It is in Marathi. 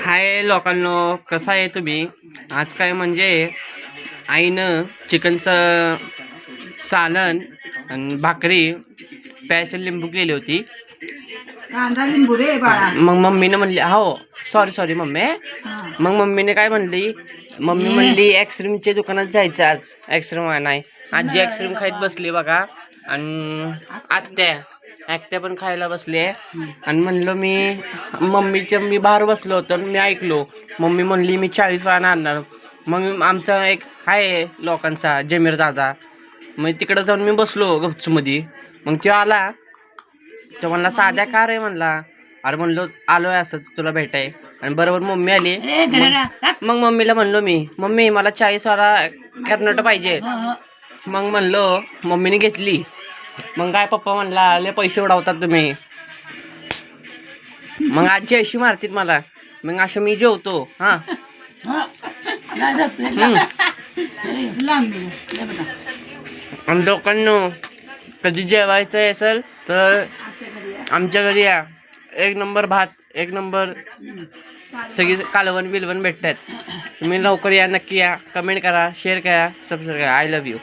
हाय लोकांनो, कसं आहे तुम्ही? आज काय म्हणजे आईनं चिकनचं सालन आणि भाकरी प्यायचं लिंबू केली होती. कांदा लिंबू रे बाळा. मग मम्मीने म्हणली हो सॉरी मम्मी. मग मम्मीने काय म्हणली, मम्मी म्हणली आईस्क्रीमच्या दुकानात जायचं आज. आईस्क्रीम नाही, आजी आईस्क्रीम खायत बसली बघा. आणि आत्या पण खायला बसले. आणि म्हणलं मी बाहेर बसलो होतो आणि मी ऐकलो मम्मी म्हणली मी 40 वाजता आणणार. मग आमचा एक आहे लोकांचा जमीर दादा, मग तिकडं जाऊन मी बसलो गपचूमध्ये. मग तो आला, तो म्हणला साध्या कार आहे म्हणला. अरे म्हणलो आलोय असं तुला भेटाय. आणि बरोबर मम्मी आली. मग मम्मीला म्हणलो मी, मम्मी मला 40 वाला कर्नाटक पाहिजे. मग म्हणलो मम्मीने घेतली. मग काय पप्पा म्हणला लय पैसे उडवतात तुम्ही. मग आजी अशी मारतीत मला. मग असं मी जेवतो. हा आणि लोकांनो कधी जेवायचं असेल तर आमच्या घरी या. एक नंबर भात, एक नंबर सगळी कालवण बिलवण भेटतात. तुम्ही लवकर या, नक्की या. कमेंट करा, शेअर करा, सबस्क्राईब करा. I love you.